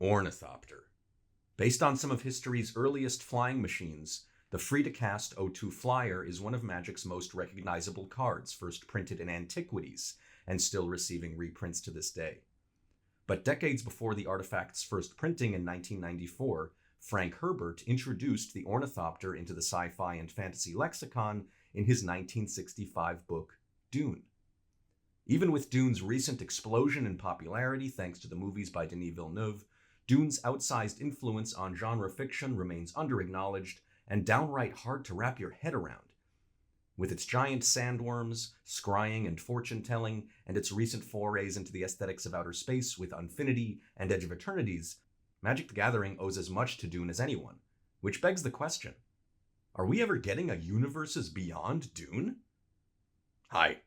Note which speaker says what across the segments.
Speaker 1: Ornithopter. Based on some of history's earliest flying machines, the free-to-cast O2 Flyer is one of Magic's most recognizable cards, first printed in antiquities and still receiving reprints to this day. But decades before the artifact's first printing in 1994, Frank Herbert introduced the ornithopter into the sci-fi and fantasy lexicon in his 1965 book, Dune. Even with Dune's recent explosion in popularity thanks to the movies by Denis Villeneuve, Dune's outsized influence on genre fiction remains underacknowledged and downright hard to wrap your head around. With its giant sandworms, scrying and fortune-telling, and its recent forays into the aesthetics of outer space with Unfinity and Edge of Eternities, Magic the Gathering owes as much to Dune as anyone, which begs the question, are we ever getting a universes beyond Dune? Hi,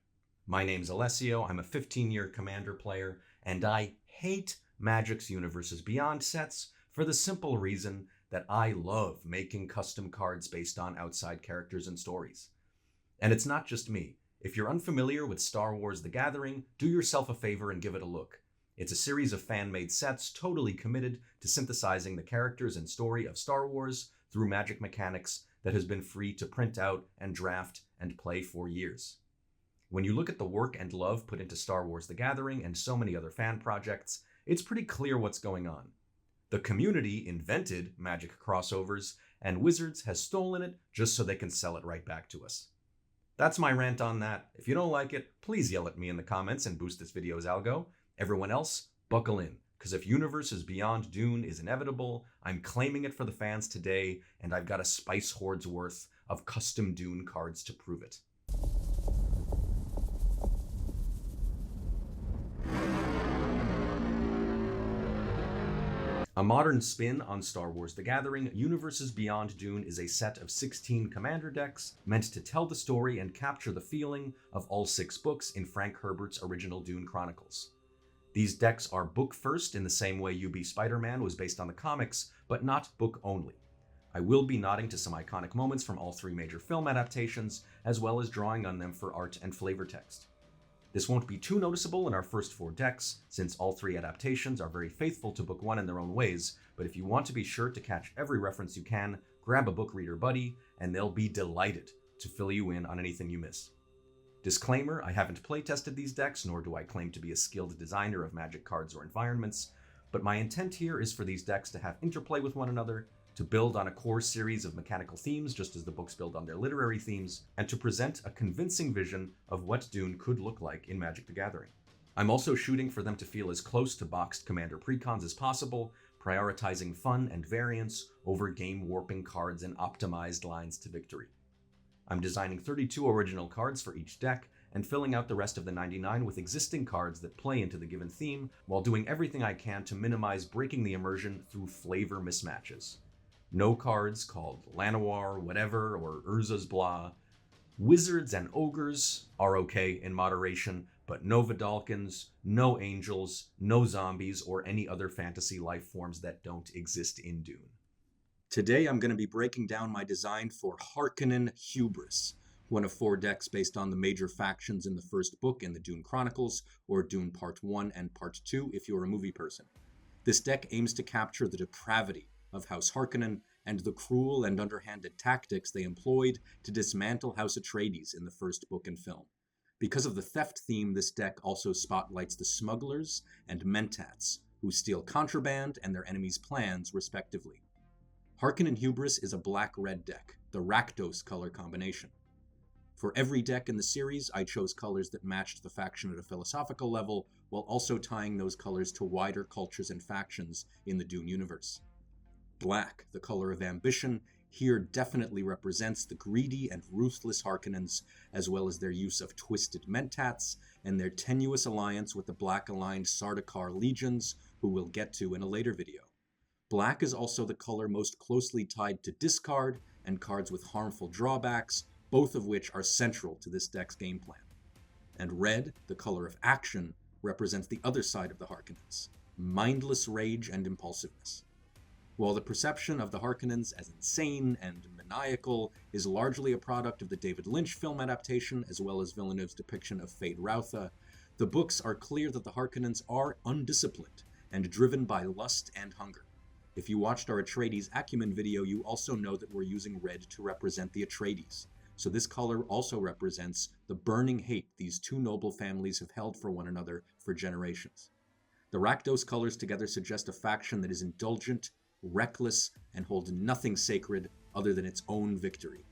Speaker 1: my name's Alessio, I'm a 15-year Commander player, and I hate Magic's Universes Beyond sets for the simple reason that I love making custom cards based on outside characters and stories. And it's not just me. If you're unfamiliar with Star Wars The Gathering, do yourself a favor and give it a look. It's a series of fan-made sets totally committed to synthesizing the characters and story of Star Wars through Magic mechanics that has been free to print out and draft and play for years. When you look at the work and love put into Star Wars The Gathering and so many other fan projects, it's pretty clear what's going on. The community invented Magic crossovers, and Wizards has stolen it just so they can sell it right back to us. That's my rant on that. If you don't like it, please yell at me in the comments and boost this video's algo. Everyone else, buckle in, because if Universes Beyond Dune is inevitable, I'm claiming it for the fans today, and I've got a Spice Hoard's worth of custom Dune cards to prove it. A modern spin on Star Wars The Gathering, Universes Beyond Dune is a set of 16 commander decks meant to tell the story and capture the feeling of all 6 books in Frank Herbert's original Dune Chronicles. These decks are book first in the same way UB Spider-Man was based on the comics, but not book only. I will be nodding to some iconic moments from all 3 major film adaptations, as well as drawing on them for art and flavor text. This won't be too noticeable in our first 4 decks, since all 3 adaptations are very faithful to Book 1 in their own ways, but if you want to be sure to catch every reference you can, grab a book reader buddy, and they'll be delighted to fill you in on anything you miss. Disclaimer, I haven't playtested these decks, nor do I claim to be a skilled designer of Magic cards or environments, but my intent here is for these decks to have interplay with one another, to build on a core series of mechanical themes just as the books build on their literary themes, and to present a convincing vision of what Dune could look like in Magic the Gathering. I'm also shooting for them to feel as close to boxed Commander Precons as possible, prioritizing fun and variance over game-warping cards and optimized lines to victory. I'm designing 32 original cards for each deck, and filling out the rest of the 99 with existing cards that play into the given theme, while doing everything I can to minimize breaking the immersion through flavor mismatches. No cards called Llanowar, whatever, or Urza's Blah. Wizards and ogres are okay in moderation, but no Vidalkins, no angels, no zombies, or any other fantasy life forms that don't exist in Dune. Today I'm going to be breaking down my design for Harkonnen Hubris, one of 4 decks based on the major factions in the first book in the Dune Chronicles, or Dune Part 1 and Part 2 if you're a movie person. This deck aims to capture the depravity of House Harkonnen and the cruel and underhanded tactics they employed to dismantle House Atreides in the first book and film. Because of the theft theme, this deck also spotlights the smugglers and mentats, who steal contraband and their enemies' plans, respectively. Harkonnen Hubris is a black-red deck, the Rakdos color combination. For every deck in the series, I chose colors that matched the faction at a philosophical level, while also tying those colors to wider cultures and factions in the Dune universe. Black, the color of ambition, here definitely represents the greedy and ruthless Harkonnens, as well as their use of twisted mentats and their tenuous alliance with the black-aligned Sardaukar legions, who we'll get to in a later video. Black is also the color most closely tied to discard and cards with harmful drawbacks, both of which are central to this deck's game plan. And red, the color of action, represents the other side of the Harkonnens, mindless rage and impulsiveness. While the perception of the Harkonnens as insane and maniacal is largely a product of the David Lynch film adaptation as well as Villeneuve's depiction of Feyd, the books are clear that the Harkonnens are undisciplined
Speaker 2: and driven by lust and hunger. If you watched our Atreides Acumen video, you also know that we're using red to represent the Atreides. So this color also represents the burning hate these two noble families have held for one another for generations. The Rakdos colors together suggest a faction that is indulgent, reckless, and holds nothing sacred other than its own victory.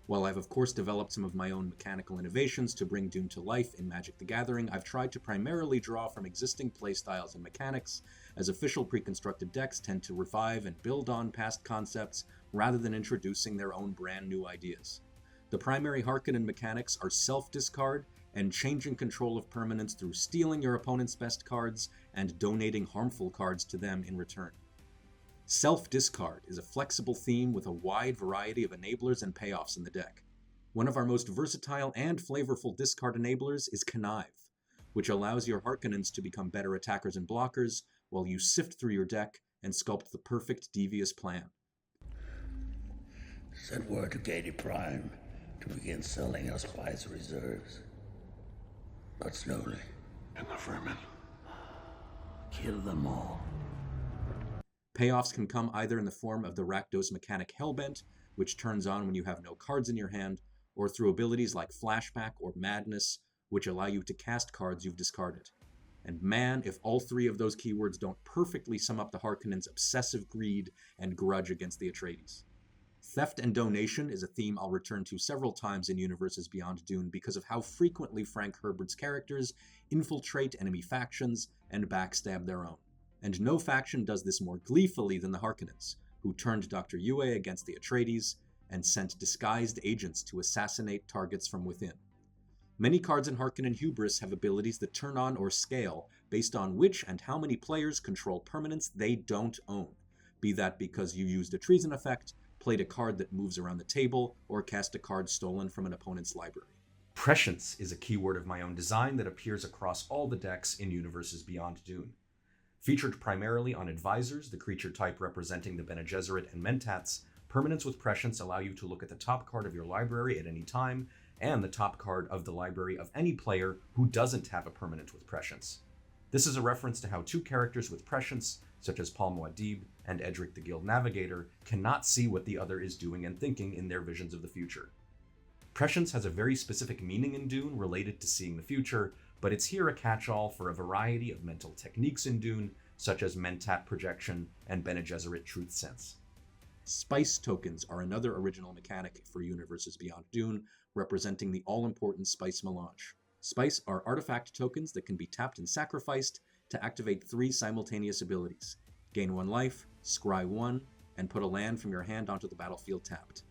Speaker 2: While I've of course developed some of my own mechanical innovations to bring Dune to life in Magic the Gathering, I've tried to primarily draw from existing playstyles and mechanics, as official pre-constructed decks tend to revive and build on past concepts rather than introducing their own brand new ideas. The primary Harkonnen mechanics are self-discard and changing control of permanents through stealing your opponent's best cards and donating harmful cards to them in return. Self-discard is a flexible theme with a wide variety of enablers and payoffs in the deck. One of our most versatile and flavorful discard enablers is Connive, which allows your Harkonnens to become better attackers and blockers while you sift through your deck and sculpt the perfect devious plan.
Speaker 3: Send word to Katie Prime to begin selling our spice reserves. But slowly.
Speaker 4: And the vermin.
Speaker 3: Kill them all.
Speaker 2: Payoffs can come either in the form of the Rakdos mechanic Hellbent, which turns on when you have no cards in your hand, or through abilities like Flashback or Madness, which allow you to cast cards you've discarded. And man, if all three of those keywords don't perfectly sum up the Harkonnens' obsessive greed and grudge against the Atreides. Theft and donation is a theme I'll return to several times in Universes Beyond Dune because of how frequently Frank Herbert's characters infiltrate enemy factions and backstab their own. And no faction does this more gleefully than the Harkonnens, who turned Dr. Yue against the Atreides and sent disguised agents to assassinate targets from within. Many cards in Harkonnen Hubris have abilities that turn on or scale based on which and how many players control permanents they don't own, be that because you used a treason effect, played a card that moves around the table, or cast a card stolen from an opponent's library.
Speaker 1: Prescience is a keyword of my own design that appears across all the decks in Universes Beyond Dune. Featured primarily on Advisors, the creature type representing the Bene Gesserit and Mentats, permanents with Prescience allow you to look at the top card of your library at any time, and the top card of the library of any player who doesn't have a permanent with Prescience. This is a reference to how two characters with Prescience, such as Paul Muad'Dib and Edric the Guild Navigator, cannot see what the other is doing and thinking in their visions of the future. Prescience has a very specific meaning in Dune related to seeing the future, but it's here a catch-all for a variety of mental techniques in Dune, such as Mentat projection and Bene Gesserit truth sense.
Speaker 2: Spice tokens are another original mechanic for Universes Beyond Dune, representing the all-important spice melange. Spice are artifact tokens that can be tapped and sacrificed to activate 3 simultaneous abilities: gain 1 life, scry 1, and put a land from your hand onto the battlefield tapped.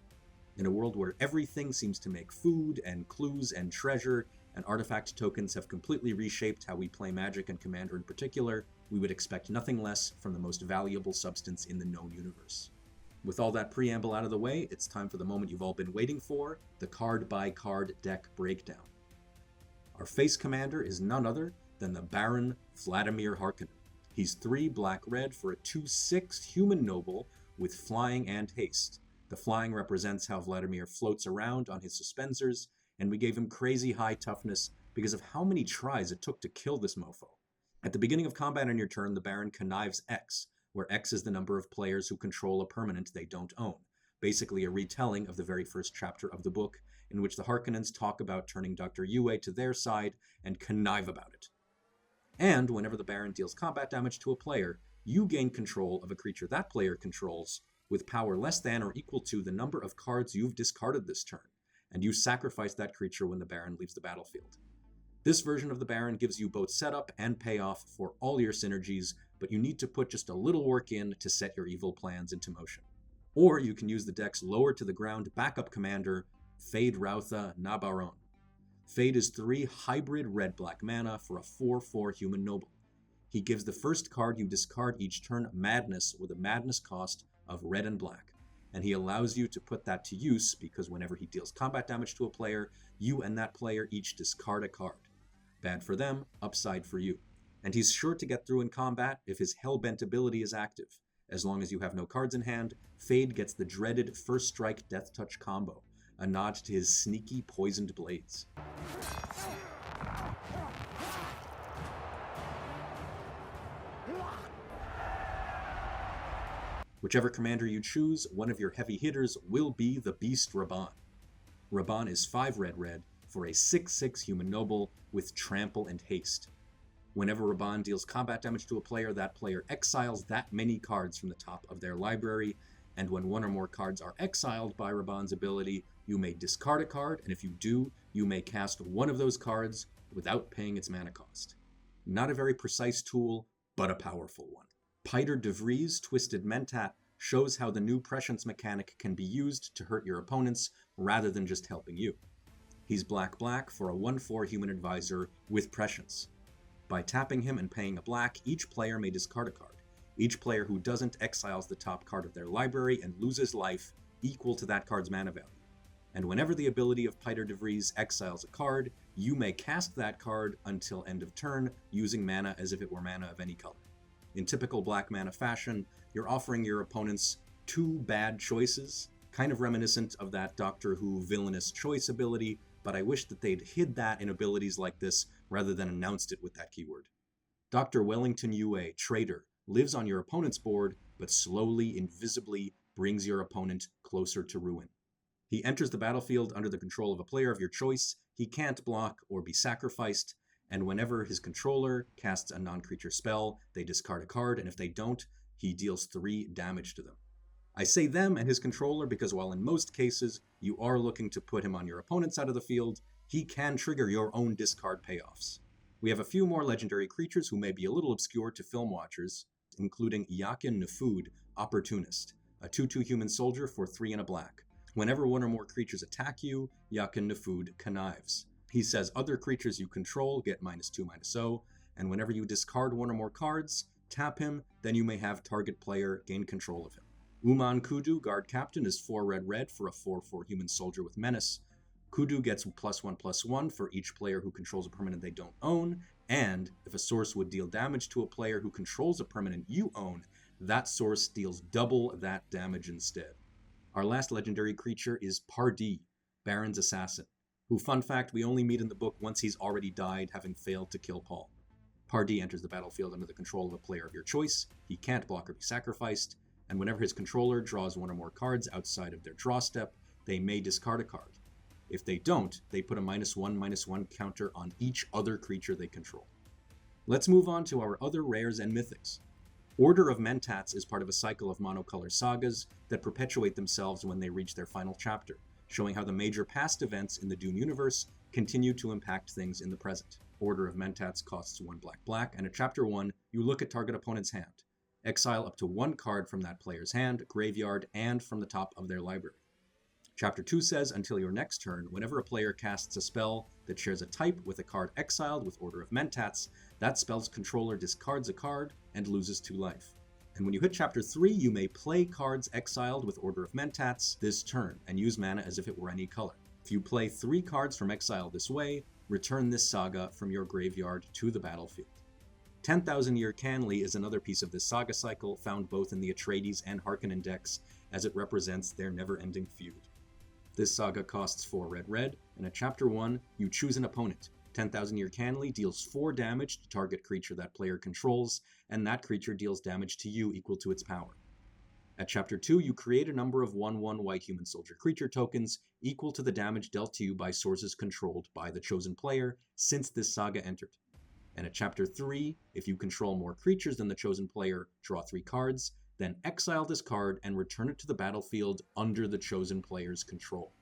Speaker 2: In a world where everything seems to make food and clues and treasure, and artifact tokens have completely reshaped how we play Magic and Commander in particular, we would expect nothing less from the most valuable substance in the known universe. With all that preamble out of the way, it's time for the moment you've all been waiting for, the card-by-card deck breakdown. Our face commander is none other than the Baron Vladimir Harkonnen. He's 3 black-red for a 2/6 human noble with flying and haste. The flying represents how Vladimir floats around on his suspensors, and we gave him crazy high toughness because of how many tries it took to kill this mofo. At the beginning of combat on your turn, the Baron connives X, where X is the number of players who control a permanent they don't own, basically a retelling of the very first chapter of the book, in which the Harkonnens talk about turning Dr. Yue to their side and connive about it. And whenever the Baron deals combat damage to a player, you gain control of a creature that player controls with power less than or equal to the number of cards you've discarded this turn, and you sacrifice that creature when the Baron leaves the battlefield. This version of the Baron gives you both setup and payoff for all your synergies, but you need to put just a little work in to set your evil plans into motion. Or you can use the deck's lower to the ground backup commander, Feyd Rautha Nabaron. Feyd is 3 hybrid red-black mana for a 4/4 human noble. He gives the first card you discard each turn Madness with a Madness cost of red and black, and he allows you to put that to use because whenever he deals combat damage to a player, you and that player each discard a card. Bad for them, upside for you. And he's sure to get through in combat if his Hellbent ability is active. As long as you have no cards in hand, Feyd gets the dreaded First Strike Death Touch combo, a nod to his sneaky poisoned blades. Whichever commander you choose, one of your heavy hitters will be the Beast Raban. Raban is 5 red for a 6/6 human noble with trample and haste. Whenever Raban deals combat damage to a player, that player exiles that many cards from the top of their library, and when one or more cards are exiled by Raban's ability, you may discard a card, and if you do, you may cast one of those cards without paying its mana cost. Not a very precise tool, but a powerful one. Piter de Vries' Twisted Mentat shows how the new prescience mechanic can be used to hurt your opponents rather than just helping you. He's black for a 1/4 human advisor with prescience. By tapping him and paying a black, each player may discard a card. Each player who doesn't exiles the top card of their library and loses life equal to that card's mana value. And whenever the ability of Piter de Vries exiles a card, you may cast that card until end of turn using mana as if it were mana of any color. In typical black mana fashion, you're offering your opponents 2 bad choices, kind of reminiscent of that Doctor Who villainous choice ability, but I wish that they'd hid that in abilities like this rather than announced it with that keyword. Dr. Wellington Yue, Traitor, lives on your opponent's board, but slowly, invisibly brings your opponent closer to ruin. He enters the battlefield under the control of a player of your choice, he can't block or be sacrificed, and whenever his controller casts a non-creature spell, they discard a card, and if they don't, he deals 3 damage to them. I say them and his controller because while in most cases you are looking to put him on your opponent's side of the field, he can trigger your own discard payoffs. We have a few more legendary creatures who may be a little obscure to film watchers, including Yakin Nefud, Opportunist, a 2/2 human soldier for 3 and a black. Whenever one or more creatures attack you, Yakin Nefud connives. He says other creatures you control get -2/-0, and whenever you discard one or more cards, tap him, then you may have target player gain control of him. Uman Kudu, Guard Captain, is 4 red for a 4/4 human soldier with menace. Kudu gets +1/+1 for each player who controls a permanent they don't own, and if a source would deal damage to a player who controls a permanent you own, that source deals double that damage instead. Our last legendary creature is Pardee, Baron's Assassin, who, fun fact, we only meet in the book once he's already died, having failed to kill Paul. Pardee enters the battlefield under the control of a player of your choice, he can't block or be sacrificed, and whenever his controller draws one or more cards outside of their draw step, they may discard a card. If they don't, they put a -1/-1 counter on each other creature they control. Let's move on to our other rares and mythics. Order of Mentats is part of a cycle of monocolor sagas that perpetuate themselves when they reach their final chapter, showing how the major past events in the Dune universe continue to impact things in the present. Order of Mentats costs 1 black, and at Chapter 1, you look at target opponent's hand. Exile up to 1 card from that player's hand, graveyard, and from the top of their library. Chapter 2 says, until your next turn, whenever a player casts a spell that shares a type with a card exiled with Order of Mentats, that spell's controller discards a card and loses 2 life. And when you hit Chapter 3, you may play cards exiled with Order of Mentats this turn, and use mana as if it were any color. If you play 3 cards from exile this way, return this saga from your graveyard to the battlefield. 10,000 Year Canley is another piece of this saga cycle, found both in the Atreides and Harkonnen decks, as it represents their never-ending feud. This saga costs 4 red, and at Chapter 1, you choose an opponent. 10,000 Year Canley deals 4 damage to target creature that player controls, and that creature deals damage to you equal to its power. At Chapter 2, you create a number of 1/1 white human soldier creature tokens equal to the damage dealt to you by sources controlled by the chosen player since this saga entered. And at Chapter 3, if you control more creatures than the chosen player, draw 3 cards, then exile this card and return it to the battlefield under the chosen player's control.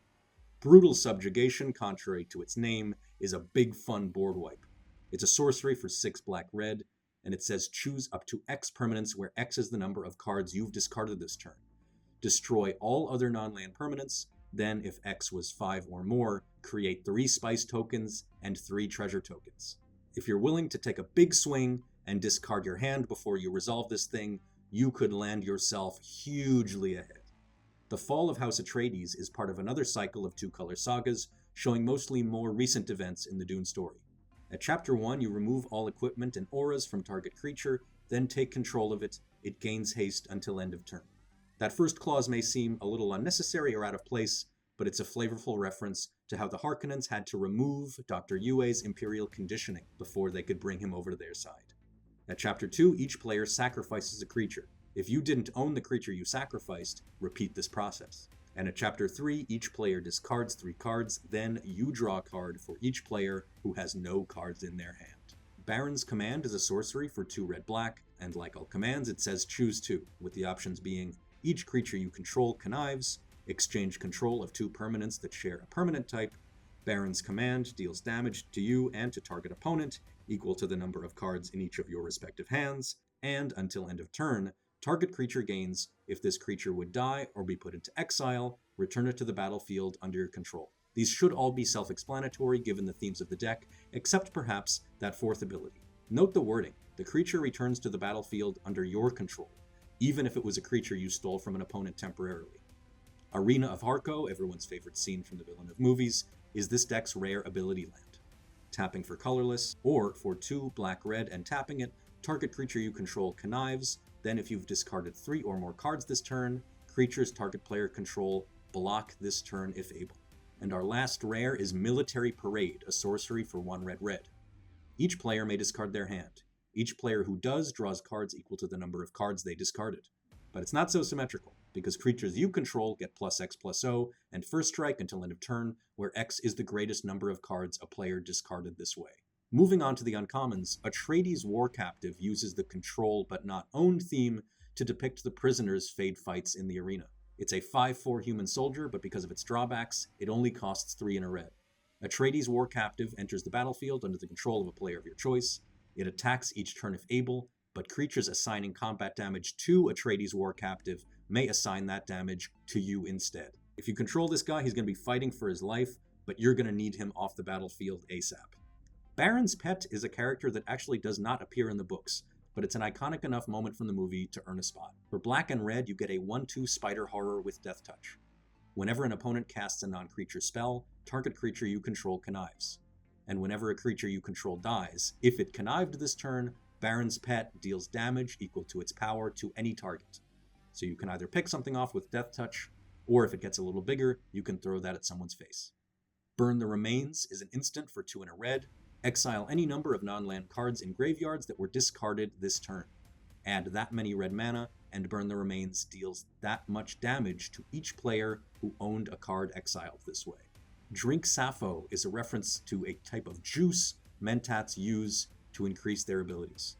Speaker 2: Brutal Subjugation, contrary to its name, is a big fun board wipe. It's a sorcery for 6 black-red, and it says choose up to X permanents where X is the number of cards you've discarded this turn. Destroy all other non-land permanents, then if X was 5 or more, create 3 spice tokens and 3 treasure tokens. If you're willing to take a big swing and discard your hand before you resolve this thing, you could land yourself hugely ahead. The Fall of House Atreides is part of another cycle of 2-color sagas, showing mostly more recent events in the Dune story. At Chapter 1, you remove all equipment and auras from target creature, then take control of it. It gains haste until end of turn. That first clause may seem a little unnecessary or out of place, but it's a flavorful reference to how the Harkonnens had to remove Dr. Yue's imperial conditioning before they could bring him over to their side. At Chapter 2, each player sacrifices a creature. If you didn't own the creature you sacrificed, repeat this process. And at Chapter 3, each player discards 3 cards, then you draw a card for each player who has no cards in their hand. Baron's Command is a sorcery for 2 red-black, and like all commands, it says choose 2, with the options being each creature you control connives, exchange control of 2 permanents that share a permanent type, Baron's Command deals damage to you and to target opponent, equal to the number of cards in each of your respective hands, and until end of turn, target creature gains. If this creature would die or be put into exile, return it to the battlefield under your control. These should all be self-explanatory given the themes of the deck, except perhaps that 4th ability. Note the wording. The creature returns to the battlefield under your control, even if it was a creature you stole from an opponent temporarily. Arena of Harko, everyone's favorite scene from the Villeneuve movies, is this deck's rare ability land. Tapping for colorless, or for 2 black-red and tapping it, target creature you control connives. Then if you've discarded 3 or more cards this turn, creatures target player control block this turn if able. And our last rare is Military Parade, a sorcery for 1 red-red. Each player may discard their hand. Each player who does draws cards equal to the number of cards they discarded. But it's not so symmetrical, because creatures you control get +X/+O and first strike until end of turn, where X is the greatest number of cards a player discarded this way. Moving on to the uncommons, Atreides War Captive uses the control but not owned theme to depict the prisoners Feyd fights in the arena. It's a 5/4 human soldier, but because of its drawbacks, it only costs 3 in a red. Atreides War Captive enters the battlefield under the control of a player of your choice. It attacks each turn if able, but creatures assigning combat damage to Atreides War Captive may assign that damage to you instead. If you control this guy, he's going to be fighting for his life, but you're going to need him off the battlefield ASAP. Baron's Pet is a character that actually does not appear in the books, but it's an iconic enough moment from the movie to earn a spot. For black and red, you get a 1/2 spider horror with Death Touch. Whenever an opponent casts a non-creature spell, target creature you control connives. And whenever a creature you control dies, if it connived this turn, Baron's Pet deals damage equal to its power to any target. So you can either pick something off with Death Touch, or if it gets a little bigger, you can throw that at someone's face. Burn the Remains is an instant for 2 in a red. Exile any number of non-land cards in graveyards that were discarded this turn. Add that many red mana, and Burn the Remains deals that much damage to each player who owned a card exiled this way. Drink Sappho is a reference to a type of juice Mentats use to increase their abilities.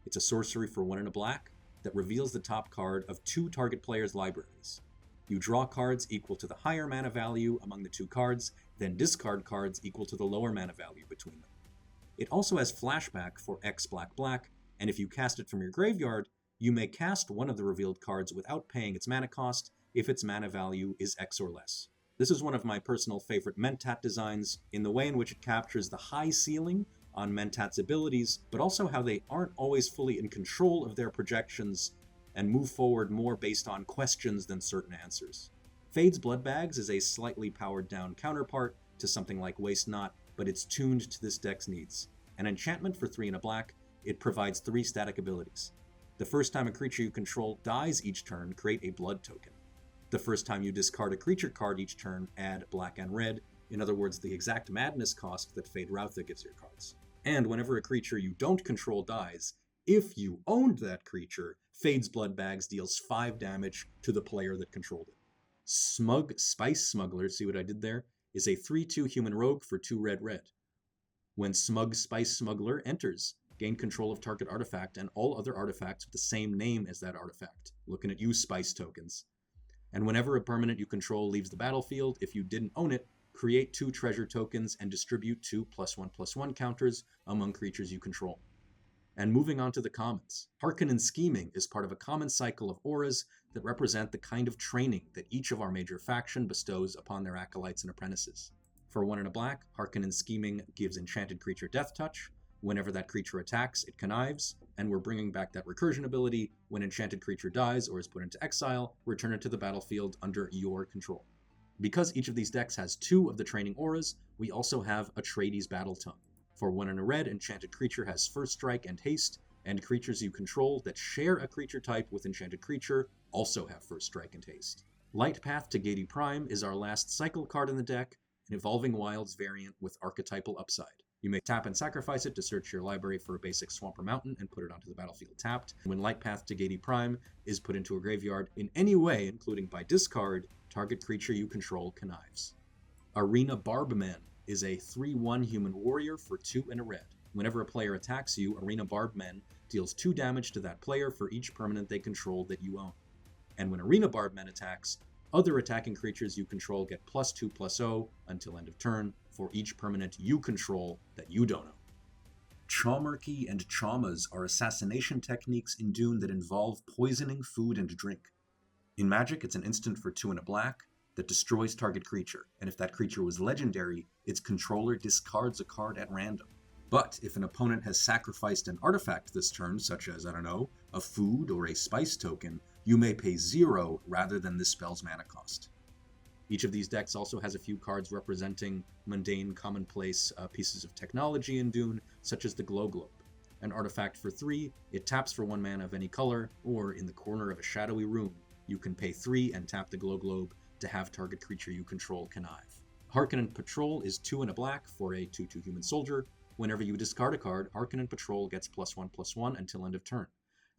Speaker 2: It's a sorcery for 1 in a black that reveals the top card of 2 target players' libraries. You draw cards equal to the higher mana value among the 2 cards, then discard cards equal to the lower mana value between them. It also has flashback for X black, and if you cast it from your graveyard, you may cast one of the revealed cards without paying its mana cost if its mana value is X or less. This is one of my personal favorite Mentat designs in the way in which it captures the high ceiling on Mentat's abilities, but also how they aren't always fully in control of their projections and move forward more based on questions than certain answers. Feyd's Bloodbags is a slightly powered down counterpart to something like Waste Not, but it's tuned to this deck's needs. An enchantment for 3 in a black, it provides 3 static abilities. The first time a creature you control dies each turn, create a blood token. The first time you discard a creature card each turn, add black and red, in other words, the exact madness cost that Feyd Rautha gives your cards. And whenever a creature you don't control dies, if you owned that creature, Feyd's Bloodbags deals 5 damage to the player that controlled it. Smug Spice Smuggler, see what I did there, is a 3/2 human rogue for 2 red. When Smug Spice Smuggler enters, gain control of target artifact and all other artifacts with the same name as that artifact. Looking at you, Spice tokens. And whenever a permanent you control leaves the battlefield, if you didn't own it, create 2 treasure tokens and distribute 2 +1/+1 counters among creatures you control. And moving on to the commons. Harkonnen Scheming is part of a common cycle of auras that represent the kind of training that each of our major faction bestows upon their acolytes and apprentices. For 1 in a black, Harkonnen Scheming gives enchanted creature Death Touch. Whenever that creature attacks, it connives, and we're bringing back that recursion ability. When enchanted creature dies or is put into exile, return it to the battlefield under your control. Because each of these decks has 2 of the training auras, we also have Atreides Battle Tongue. For 1 in a red, enchanted creature has first strike and haste, and creatures you control that share a creature type with enchanted creature also have first strike and haste. Light Path to Gedi Prime is our last cycle card in the deck, an Evolving Wilds variant with archetypal upside. You may tap and sacrifice it to search your library for a basic swamp or mountain and put it onto the battlefield tapped. When Light Path to Gedi Prime is put into a graveyard in any way, including by discard, target creature you control connives. Arena Barbman is a 3/1 human warrior for 2 and a red. Whenever a player attacks you, Arena Barbman deals 2 damage to that player for each permanent they control that you own. And when Arena Barbman attacks, other attacking creatures you control get +2/+0 until end of turn for each permanent you control that you don't own. Chaumarchy and Chaumas are assassination techniques in Dune that involve poisoning food and drink. In Magic, it's an instant for 2 and a black that destroys target creature, and if that creature was legendary, its controller discards a card at random. But if an opponent has sacrificed an artifact this turn, such as, a food or a spice token, you may pay 0 rather than this spell's mana cost. Each of these decks also has a few cards representing mundane, commonplace pieces of technology in Dune, such as the Glow Globe. An artifact for 3, it taps for 1 mana of any color, or in the corner of a shadowy room, you can pay 3 and tap the Glow Globe to have target creature you control connive. Harkonnen Patrol is 2 and a black for a 2/2 human soldier. Whenever you discard a card, Harkonnen Patrol gets +1/+1 until end of turn.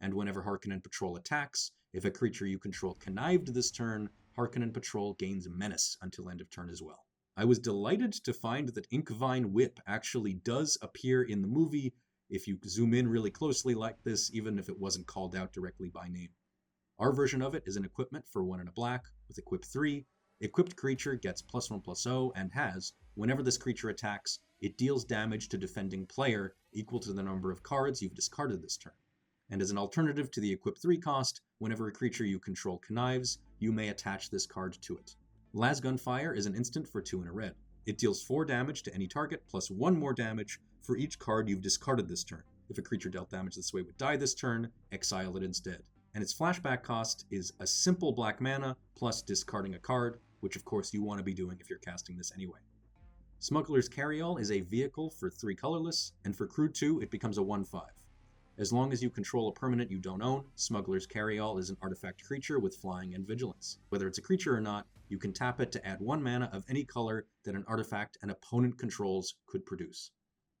Speaker 2: And whenever Harkonnen Patrol attacks, if a creature you control connived this turn, Harkonnen Patrol gains Menace until end of turn as well. I was delighted to find that Inkvine Whip actually does appear in the movie if you zoom in really closely like this, even if it wasn't called out directly by name. Our version of it is an equipment for 1 and a black with Equip 3. Equipped creature gets +1/+0 and has, whenever this creature attacks, it deals damage to defending player equal to the number of cards you've discarded this turn. And as an alternative to the Equip 3 cost, whenever a creature you control connives, you may attach this card to it. Las Gunfire is an instant for 2 and a red. It deals 4 damage to any target, plus 1 more damage for each card you've discarded this turn. If a creature dealt damage this way would die this turn, exile it instead. And its flashback cost is a simple black mana, plus discarding a card, which of course you want to be doing if you're casting this anyway. Smuggler's Carryall is a vehicle for 3 colorless, and for crew 2 it becomes a 1/5. As long as you control a permanent you don't own, Smuggler's Carryall is an artifact creature with flying and vigilance. Whether it's a creature or not, you can tap it to add 1 mana of any color that an artifact an opponent controls could produce.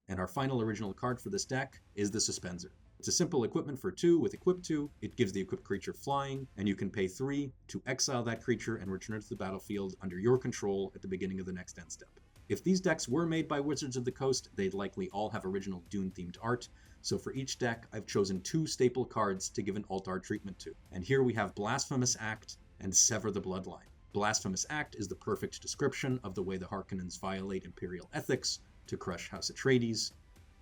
Speaker 2: And our final original card for this deck is the Suspenser. It's a simple equipment for 2 with Equip 2, it gives the equipped creature flying, and you can pay 3 to exile that creature and return it to the battlefield under your control at the beginning of the next end step. If these decks were made by Wizards of the Coast, they'd likely all have original Dune-themed art, so for each deck, I've chosen 2 staple cards to give an alt art treatment to. And here we have Blasphemous Act and Sever the Bloodline. Blasphemous Act is the perfect description of the way the Harkonnens violate Imperial ethics to crush House Atreides,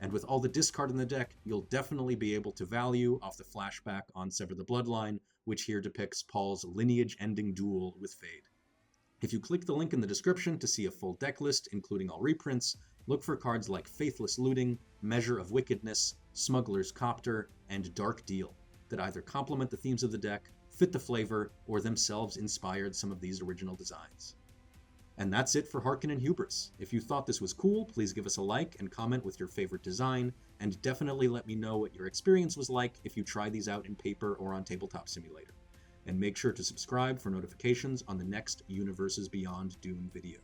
Speaker 2: and with all the discard in the deck, you'll definitely be able to value off the flashback on Sever the Bloodline, which here depicts Paul's lineage-ending duel with Feyd. If you click the link in the description to see a full deck list, including all reprints, look for cards like Faithless Looting, Measure of Wickedness, Smuggler's Copter, and Dark Deal that either complement the themes of the deck, fit the flavor, or themselves inspired some of these original designs. And that's it for Harkonnen Hubris. If you thought this was cool, please give us a like and comment with your favorite design, and definitely let me know what your experience was like if you try these out in paper or on Tabletop Simulator. And make sure to subscribe for notifications on the next Universes Beyond Dune video.